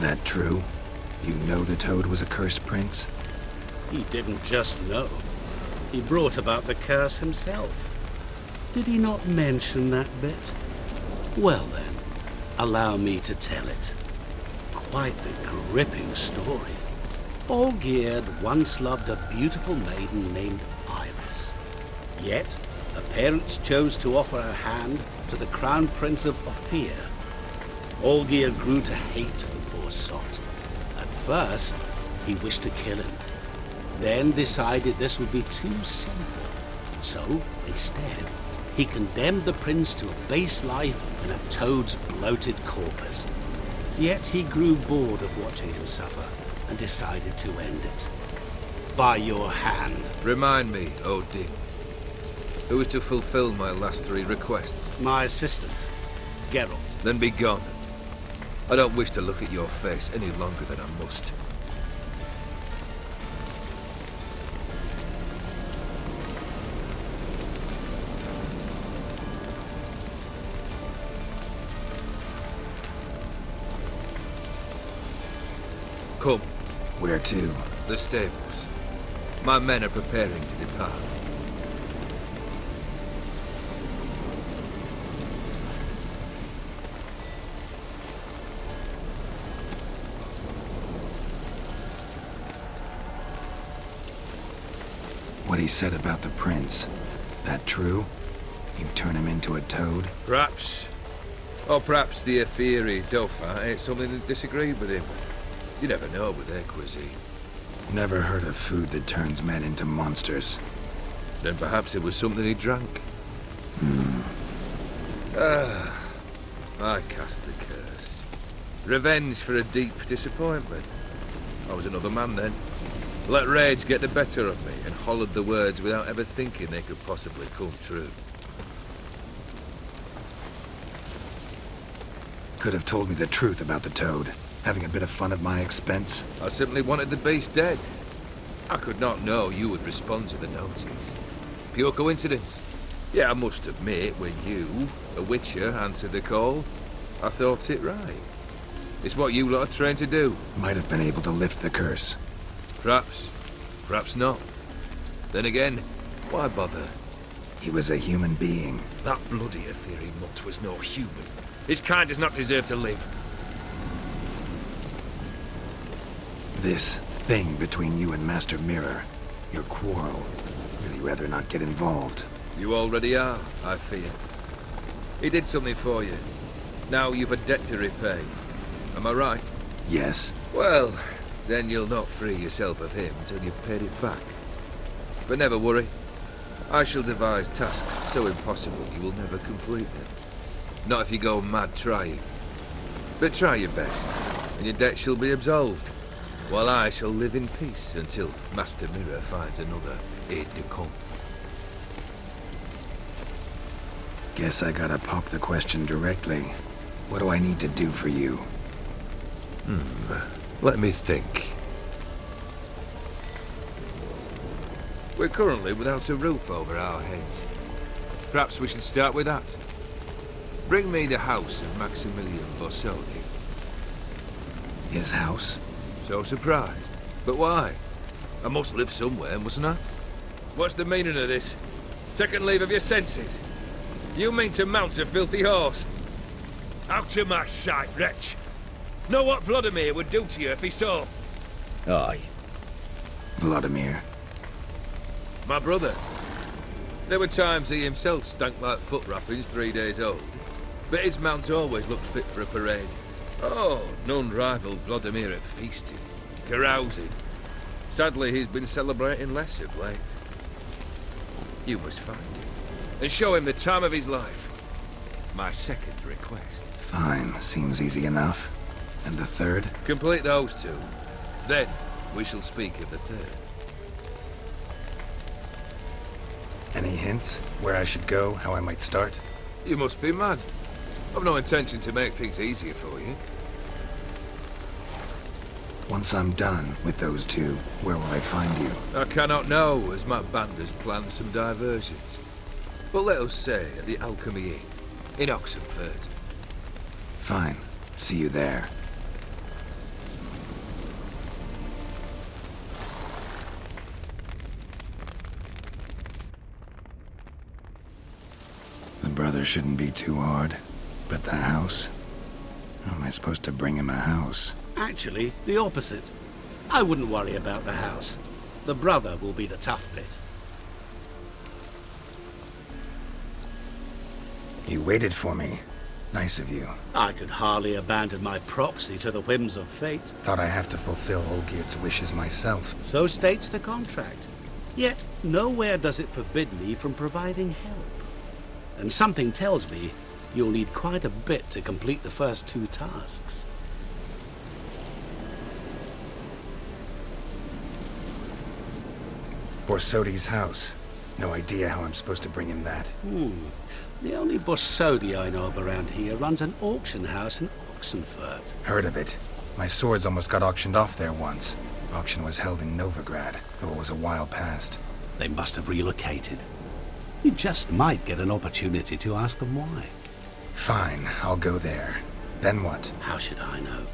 That true? You know the Toad was a cursed prince? He didn't just know. He brought about the curse himself. Did he not mention that bit? Well then, allow me to tell it. Quite the gripping story. Olgierd once loved a beautiful maiden named Iris. Yet, her parents chose to offer her hand to the Crown Prince of Ophir. Olgierd grew to hate the poor sot. At first, he wished to kill him. Then decided this would be too simple. So, instead, he condemned the prince to a base life in a toad's bloated corpus. Yet he grew bored of watching him suffer and decided to end it. By your hand. Remind me, Odin. Who is to fulfill my last 3 requests? My assistant, Geralt. Then be gone. I don't wish to look at your face any longer than I must. Come. Where to? The stables. My men are preparing to depart. What he said about the prince, that true? You turn him into a toad? Perhaps. Or perhaps the Aetheri Dauphin ate something that disagreed with him. You never know with their cuisine. Never heard of food that turns men into monsters. Then perhaps it was something he drank. I cast the curse. Revenge for a deep disappointment. I was another man then. Let rage get the better of me and hollered the words without ever thinking they could possibly come true. Could have told me the truth about the Toad. Having a bit of fun at my expense. I simply wanted the beast dead. I could not know you would respond to the notice. Pure coincidence. Yeah, I must admit, when you, a witcher, answered the call, I thought it right. It's what you lot are trained to do. Might have been able to lift the curse. Perhaps. Perhaps not. Then again, why bother? He was a human being. That bloody Aetheri mutt was no human. His kind does not deserve to live. This thing between you and Master Mirror, your quarrel, really rather not get involved. You already are, I fear. He did something for you. Now you've a debt to repay. Am I right? Yes. Well, then you'll not free yourself of him till you've paid it back. But never worry. I shall devise tasks so impossible you will never complete them. Not if you go mad trying. But try your best, and your debt shall be absolved. While I shall live in peace until Master Mirror finds another aide-de-camp. Guess I gotta pop the question directly. What do I need to do for you? Let me think. We're currently without a roof over our heads. Perhaps we should start with that. Bring me the house of Maximilian Bossoni. His house? So surprised. But why? I must live somewhere, mustn't I? What's the meaning of this? Second leave of your senses? You mean to mount a filthy horse? Out of my sight, wretch! Know what Vladimir would do to you if he saw? Aye. Vladimir. My brother. There were times he himself stank like foot wrappings 3 days old. But his mount always looked fit for a parade. Oh, none rivaled Vladimir at feasting, carousing. Sadly, he's been celebrating less of late. You must find him, and show him the time of his life. My second request. Fine, seems easy enough. And the third? Complete those 2. Then, we shall speak of the third. Any hints? Where I should go? How I might start? You must be mad. I've no intention to make things easier for you. Once I'm done with those 2, where will I find you? I cannot know, as my band has planned some diversions. But let us say at the Alchemy Inn, in Oxenfurt. Fine. See you there. brother shouldn't be too hard. But the house? How am I supposed to bring him a house? Actually, the opposite. I wouldn't worry about the house. The brother will be the tough bit. You waited for me. Nice of you. I could hardly abandon my proxy to the whims of fate. Thought I have to fulfill Olgierd's wishes myself. So states the contract. Yet, nowhere does it forbid me from providing help. And something tells me you'll need quite a bit to complete the first 2 tasks. Borsodi's house. No idea how I'm supposed to bring him that. The only Borsodi I know of around here runs an auction house in Oxenfurt. Heard of it. My swords almost got auctioned off there once. Auction was held in Novigrad, though it was a while past. They must have relocated. You just might get an opportunity to ask them why. Fine, I'll go there. Then what? How should I know?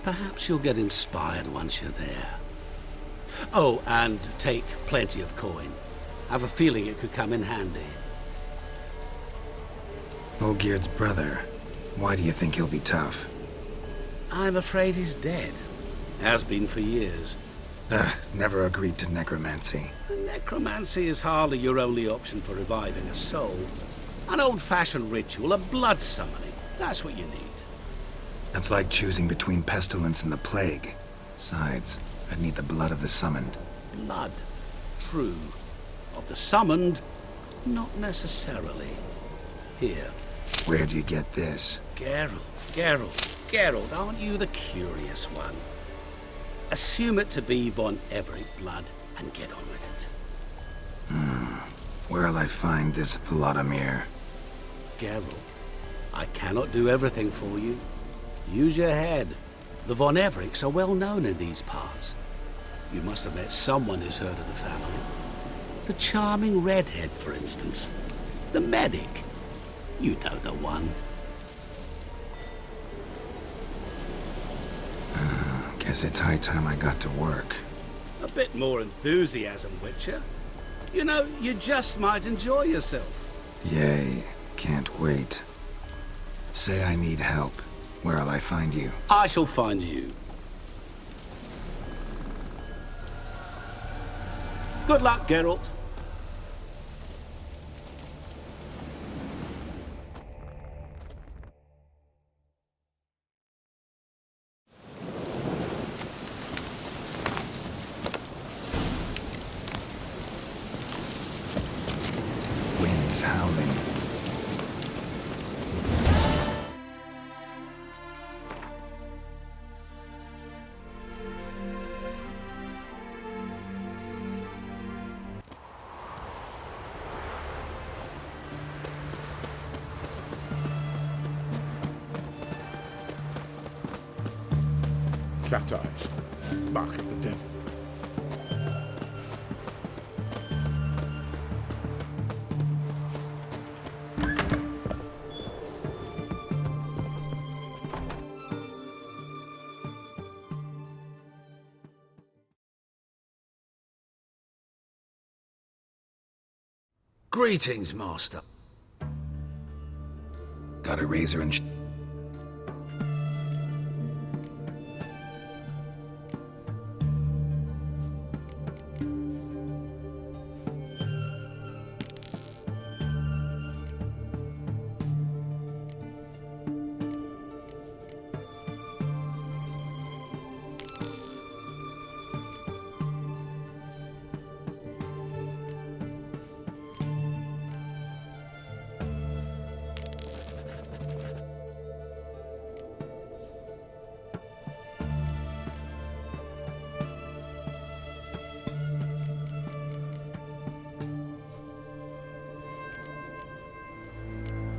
Perhaps you'll get inspired once you're there. Oh, and take plenty of coin. Have a feeling it could come in handy. Olgierd's brother. Why do you think he'll be tough? I'm afraid he's dead. Has been for years. Never agreed to necromancy. Necromancy is hardly your only option for reviving a soul. An old-fashioned ritual, a blood summoning. That's what you need. That's like choosing between pestilence and the plague. Besides, I'd need the blood of the summoned. Blood. True. Of the summoned, not necessarily. Here. Where'd you get this? Geralt, aren't you the curious one? Assume it to be von Everett blood and get on with it. Where'll I find this Vladimir? Geralt, I cannot do everything for you. Use your head. The von Evericks are well known in these parts. You must have met someone who's heard of the family. The charming redhead, for instance. The medic. You know the one. Guess it's high time I got to work. A bit more enthusiasm, Witcher. You know, you just might enjoy yourself. Yay. Can't wait. Say I need help. Where'll I find you? I shall find you. Good luck, Geralt. Wind's howling. Cat eyes. Mark of the devil. Greetings, Master. Got a razor and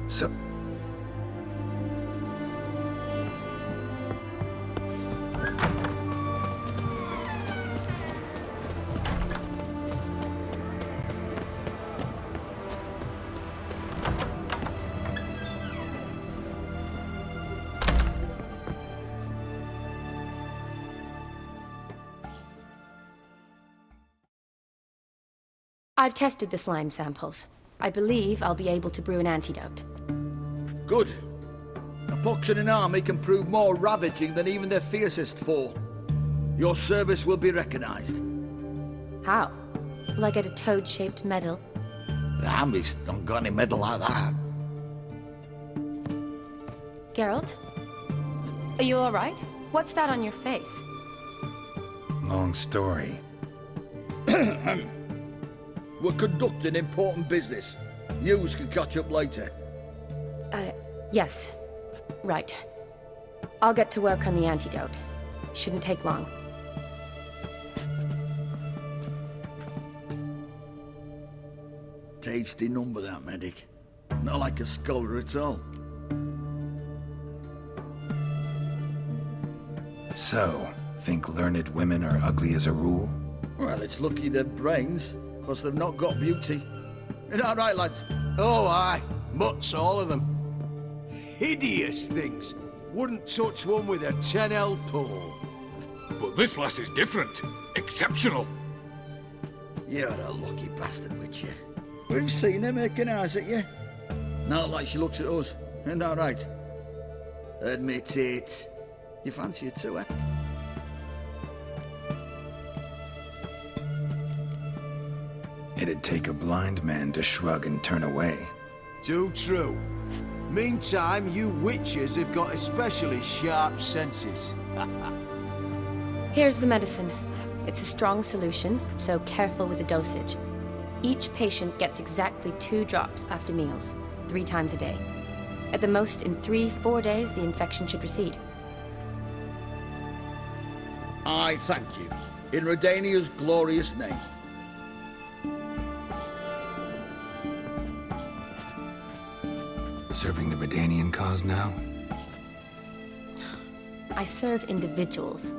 so... I've tested the slime samples. I believe I'll be able to brew an antidote. Good. A pox in an army can prove more ravaging than even their fiercest foe. Your service will be recognized. How? Will I get a toad-shaped medal? The armies don't got any medal like that. Geralt? Are you alright? What's that on your face? Long story. We're conducting important business. Yous can catch up later. Yes. Right. I'll get to work on the antidote. Shouldn't take long. Tasty number, that medic. Not like a scholar at all. So, think learned women are ugly as a rule? Well, it's lucky they've brains, because they've not got beauty. Is that right, lads? Oh, aye. Mutts, all of them. Hideous things. Wouldn't touch one with a 10L pole. But this lass is different. Exceptional. You're a lucky bastard, with you. We've seen her making eyes at you. Not like she looks at us. Isn't that right? Admit it. You fancy it too, eh? It'd take a blind man to shrug and turn away. Too true. Meantime, you witches have got especially sharp senses. Here's the medicine. It's a strong solution, so careful with the dosage. Each patient gets exactly 2 drops after meals, 3 times a day. At the most, in 3-4 days, the infection should recede. I thank you. In Redania's glorious name. Serving the Redanian cause now? I serve individuals.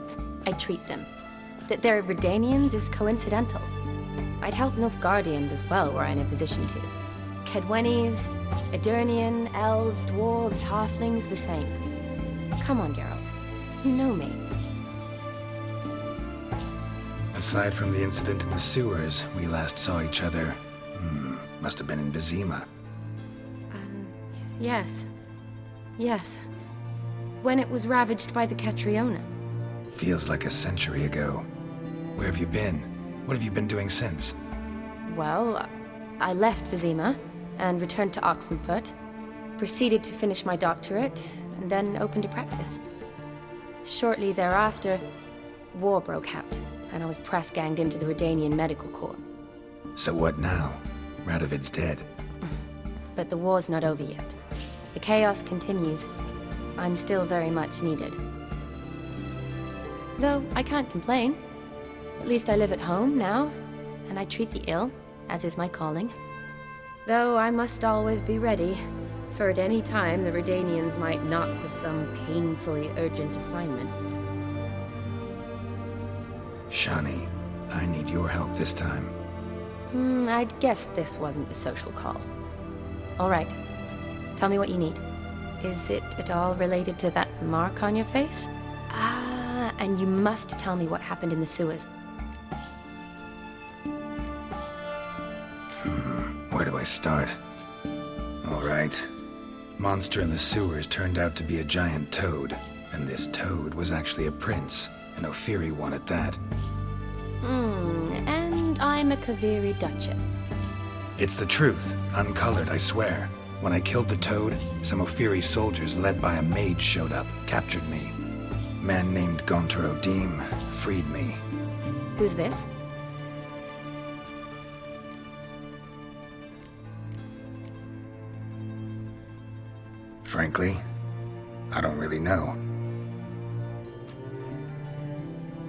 I treat them. That they're Redanians is coincidental. I'd help Nilfgaardians as well were I in a position to. Kedwenis, Edirnian, elves, dwarves, halflings, the same. Come on, Geralt. You know me. Aside from the incident in the sewers, we last saw each other. Must have been in Vizima. Yes. Yes. When it was ravaged by the Catriona. Feels like a century ago. Where have you been? What have you been doing since? Well, I left Vizima and returned to Oxenfurt, proceeded to finish my doctorate, and then opened a practice. Shortly thereafter, war broke out, and I was press-ganged into the Redanian Medical Corps. So what now? Radovid's dead. But the war's not over yet. The chaos continues. I'm still very much needed. Though I can't complain. At least I live at home now, and I treat the ill, as is my calling. Though I must always be ready, for at any time the Redanians might knock with some painfully urgent assignment. Shani, I need your help this time. I'd guess this wasn't a social call. All right. Tell me what you need. Is it at all related to that mark on your face? Ah, and you must tell me what happened in the sewers. Where do I start? All right. Monster in the sewers turned out to be a giant toad, and this toad was actually a prince, an Ophiri one at that. And I'm a Kaviri Duchess. It's the truth, uncolored, I swear. When I killed the toad, some Ophiri soldiers led by a mage showed up, captured me. Man named Gontar Odim freed me. Who's this? Frankly, I don't really know.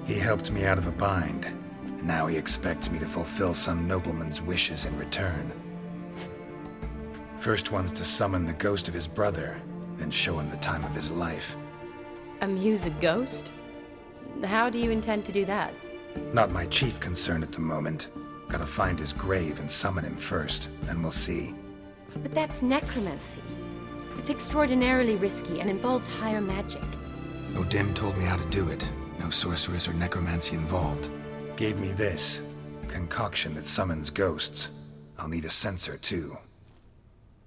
He helped me out of a bind, and now he expects me to fulfill some nobleman's wishes in return. First one's to summon the ghost of his brother, then show him the time of his life. Amuse a ghost? How do you intend to do that? Not my chief concern at the moment. Gotta find his grave and summon him first, and we'll see. But that's necromancy. It's extraordinarily risky and involves higher magic. Odim told me how to do it. No sorceress or necromancy involved. Gave me this concoction that summons ghosts. I'll need a sensor, too.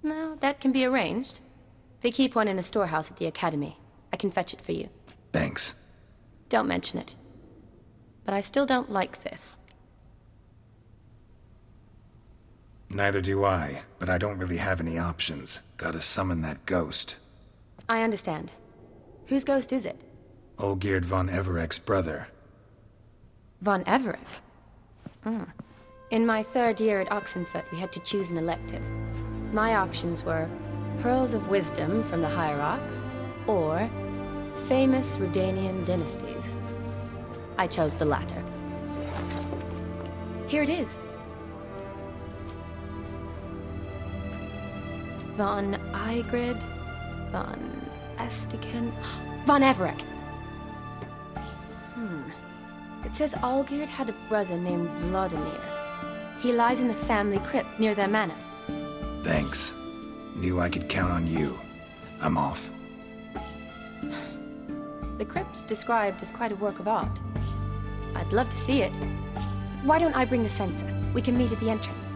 No, that can be arranged. They keep one in a storehouse at the Academy. I can fetch it for you. Thanks. Don't mention it. But I still don't like this. Neither do I, but I don't really have any options. Gotta summon that ghost. I understand. Whose ghost is it? Olgierd von Everek's brother. Von Everek? In my 3rd year at Oxenfoot, we had to choose an elective. My options were Pearls of Wisdom from the Hierarchs, or famous Redanian dynasties. I chose the latter. Here it is. Von Igrid, Von Estiken, Von Everek. It says Olgierd had a brother named Vladimir. He lies in the family crypt near their manor. Thanks. Knew I could count on you. I'm off. The crypt's described as quite a work of art. I'd love to see it. Why don't I bring the sensor? We can meet at the entrance.